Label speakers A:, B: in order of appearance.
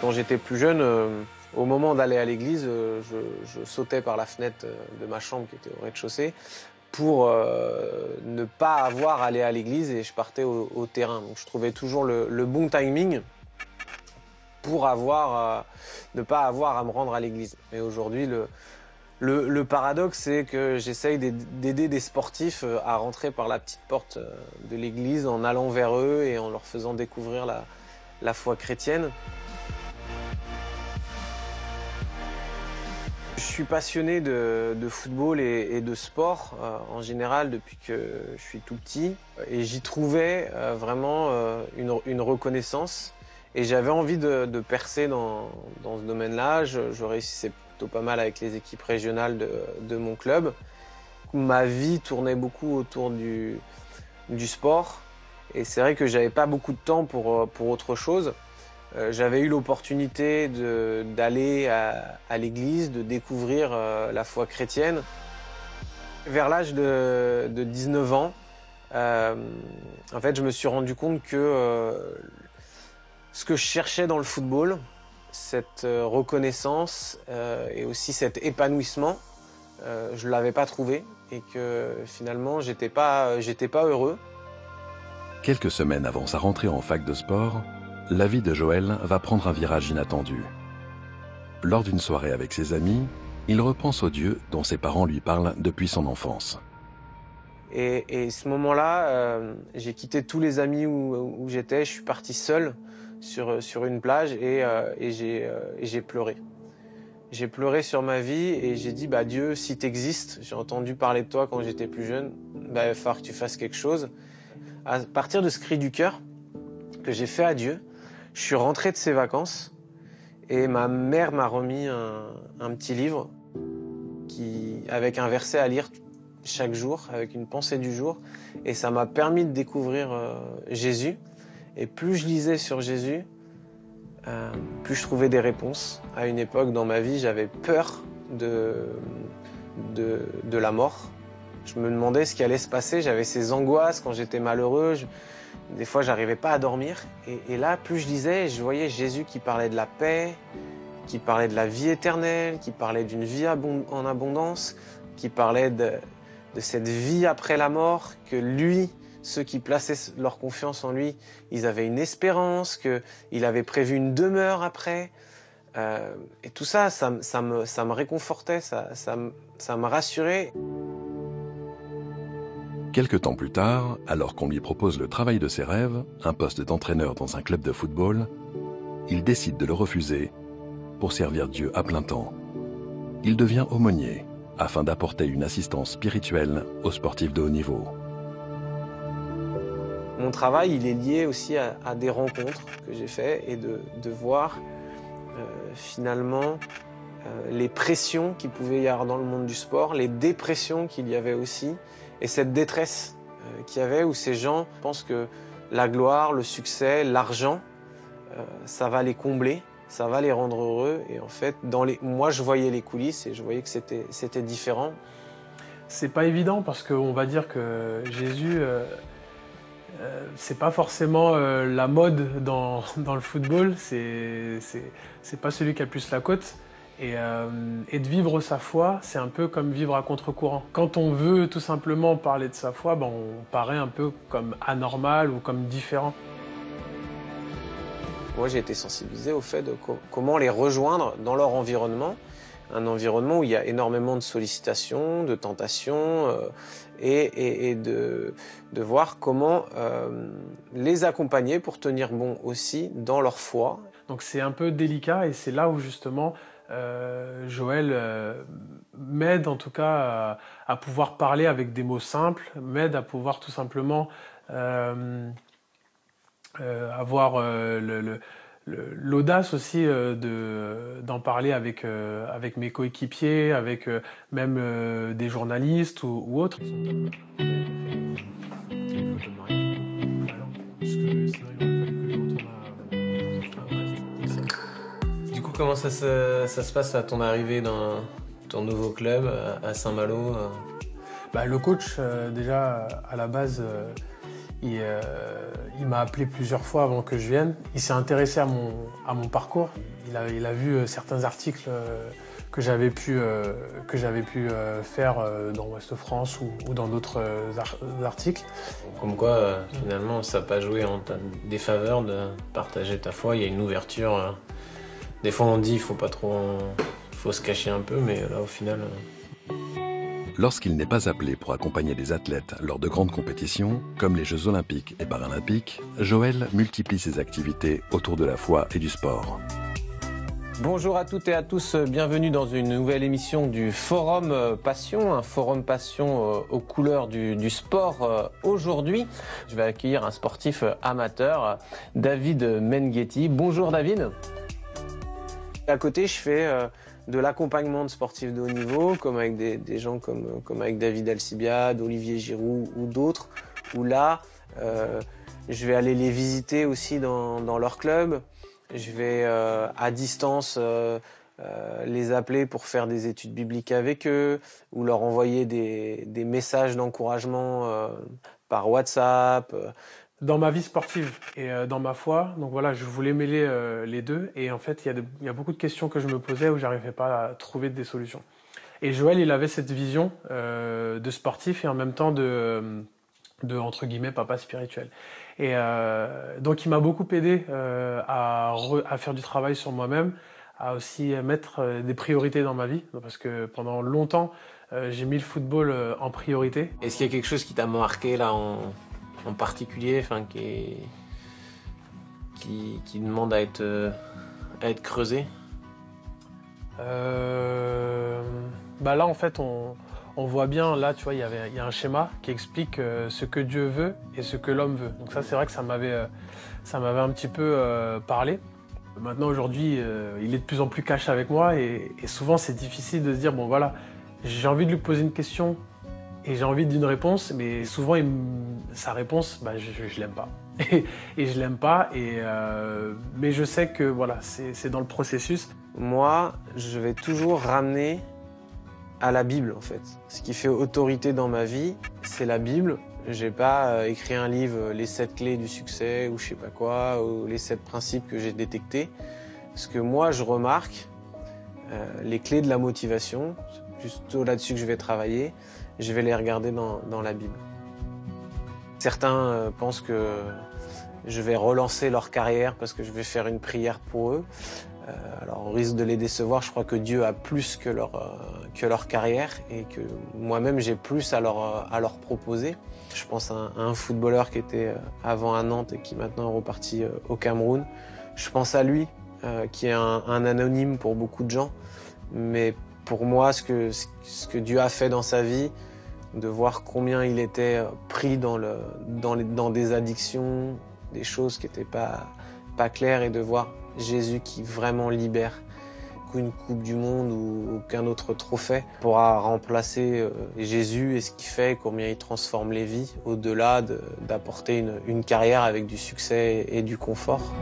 A: Quand j'étais plus jeune, au moment d'aller à l'église, je sautais par la fenêtre de ma chambre qui était au rez-de-chaussée pour ne pas avoir à aller à l'église et je partais au terrain. Donc je trouvais toujours le bon timing pour ne pas avoir à me rendre à l'église. Et aujourd'hui, le paradoxe, c'est que j'essaye d'aider des sportifs à rentrer par la petite porte de l'église en allant vers eux et en leur faisant découvrir la foi chrétienne. Je suis passionné de football et de sport en général depuis que je suis tout petit et j'y trouvais vraiment une reconnaissance et j'avais envie de percer dans ce domaine-là. Je réussissais plutôt pas mal avec les équipes régionales de mon club. Ma vie tournait beaucoup autour du sport et c'est vrai que j'avais pas beaucoup de temps pour autre chose. J'avais eu l'opportunité d'aller à l'église, de découvrir la foi chrétienne. Vers l'âge de 19 ans, en fait, je me suis rendu compte que ce que je cherchais dans le football, cette reconnaissance et aussi cet épanouissement, je ne l'avais pas trouvé et que finalement, j'étais pas heureux.
B: Quelques semaines avant sa rentrée en fac de sport, la vie de Joël va prendre un virage inattendu. Lors d'une soirée avec ses amis, il repense au Dieu dont ses parents lui parlent depuis son enfance.
A: Et ce moment-là, j'ai quitté tous les amis où j'étais, je suis parti seul sur une plage et j'ai pleuré. J'ai pleuré sur ma vie et j'ai dit, Dieu, si tu existes, j'ai entendu parler de toi quand j'étais plus jeune, il va falloir que tu fasses quelque chose. À partir de ce cri du cœur que j'ai fait à Dieu, je suis rentré de ces vacances et ma mère m'a remis un petit livre avec un verset à lire chaque jour, avec une pensée du jour. Et ça m'a permis de découvrir Jésus. Et plus je lisais sur Jésus, plus je trouvais des réponses. À une époque dans ma vie, j'avais peur de la mort. Je me demandais ce qui allait se passer. J'avais ces angoisses quand j'étais malheureux. Des fois, j'arrivais pas à dormir. Et là, plus je lisais, je voyais Jésus qui parlait de la paix, qui parlait de la vie éternelle, qui parlait d'une vie en abondance, qui parlait de cette vie après la mort, que lui, ceux qui plaçaient leur confiance en lui, ils avaient une espérance, qu'il avait prévu une demeure après. Et tout ça, ça me réconfortait, ça me rassurait.
B: Quelque temps plus tard, alors qu'on lui propose le travail de ses rêves, un poste d'entraîneur dans un club de football, il décide de le refuser pour servir Dieu à plein temps. Il devient aumônier afin d'apporter une assistance spirituelle aux sportifs de haut niveau.
A: Mon travail, il est lié aussi à des rencontres que j'ai faites et de voir finalement les pressions qu'il pouvait y avoir dans le monde du sport, les dépressions qu'il y avait aussi, et cette détresse qu'il y avait où ces gens pensent que la gloire, le succès, l'argent, ça va les combler, ça va les rendre heureux. Et en fait, moi je voyais les coulisses et je voyais que c'était différent.
C: C'est pas évident parce qu'on va dire que Jésus, c'est pas forcément la mode dans le football, c'est pas celui qui a le plus la cote. Et de vivre sa foi, c'est un peu comme vivre à contre-courant. Quand on veut tout simplement parler de sa foi, on paraît un peu comme anormal ou comme différent.
A: Moi, j'ai été sensibilisé au fait de comment les rejoindre dans leur environnement. Un environnement où il y a énormément de sollicitations, de tentations, et de voir comment les accompagner pour tenir bon aussi dans leur foi.
C: Donc c'est un peu délicat et c'est là où justement Joël m'aide en tout cas à pouvoir parler avec des mots simples, m'aide à pouvoir tout simplement avoir l'audace aussi d'en parler avec mes coéquipiers, avec même des journalistes ou autres.
A: Du coup, comment ça se passe à ton arrivée dans ton nouveau club à Saint-Malo?
C: Le coach, déjà, à la base, Il m'a appelé plusieurs fois avant que je vienne. Il s'est intéressé à mon parcours. Il a vu certains articles que j'avais pu faire dans Ouest France ou dans d'autres articles.
A: Comme quoi, finalement, ça n'a pas joué en ta défaveur de partager ta foi. Il y a une ouverture. Des fois, on dit il faut se cacher un peu, mais là, au final.
B: Lorsqu'il n'est pas appelé pour accompagner des athlètes lors de grandes compétitions, comme les Jeux Olympiques et Paralympiques, Joël multiplie ses activités autour de la foi et du sport.
A: Bonjour à toutes et à tous, bienvenue dans une nouvelle émission du Forum Passion, un Forum Passion aux couleurs du sport. Aujourd'hui, je vais accueillir un sportif amateur, David Menguetti. Bonjour David. À côté, je fais de l'accompagnement de sportifs de haut niveau, comme avec des gens comme avec David Alcibiade, Olivier Giroud ou d'autres, où là, je vais aller les visiter aussi dans leur club. Je vais à distance les appeler pour faire des études bibliques avec eux, ou leur envoyer des messages d'encouragement par WhatsApp.
C: Dans ma vie sportive et dans ma foi, donc voilà, je voulais mêler les deux. Et en fait, il y a beaucoup de questions que je me posais où j'arrivais pas à trouver des solutions. Et Joël, il avait cette vision de sportif et en même temps de entre guillemets papa spirituel. Et donc il m'a beaucoup aidé à faire du travail sur moi-même, à aussi mettre des priorités dans ma vie, parce que pendant longtemps j'ai mis le football en priorité.
A: Est-ce qu'il y a quelque chose qui t'a marqué là en particulier, enfin qui demande à être creusé?
C: Là en fait on voit bien, là tu vois, il y a un schéma qui explique ce que Dieu veut et ce que l'homme veut. Donc ça c'est vrai que ça m'avait un petit peu parlé. Maintenant aujourd'hui il est de plus en plus cash avec moi et souvent c'est difficile de se dire bon voilà, j'ai envie de lui poser une question et j'ai envie d'une réponse, mais souvent sa réponse, je l'aime pas. Et je l'aime pas, mais je sais que voilà, c'est dans le processus.
A: Moi, je vais toujours ramener à la Bible en fait. Ce qui fait autorité dans ma vie, c'est la Bible. J'ai pas écrit un livre, les 7 clés du succès ou je sais pas quoi, ou les 7 principes que j'ai détectés. Parce que moi, je remarque les clés de la motivation, plutôt là-dessus que je vais travailler, je vais les regarder dans la Bible. Certains pensent que je vais relancer leur carrière parce que je vais faire une prière pour eux. Alors on risque de les décevoir, je crois que Dieu a plus que leur carrière et que moi-même j'ai plus à leur proposer. Je pense à un footballeur qui était avant à Nantes et qui maintenant est reparti au Cameroun. Je pense à lui, qui est un anonyme pour beaucoup de gens, mais pour moi ce que Dieu a fait dans sa vie, de voir combien il était pris dans des addictions, des choses qui n'étaient pas claires, et de voir Jésus qui vraiment libère, qu'une Coupe du Monde ou aucun autre trophée pourra remplacer Jésus et ce qu'il fait, combien il transforme les vies, au-delà d'apporter une carrière avec du succès et du confort.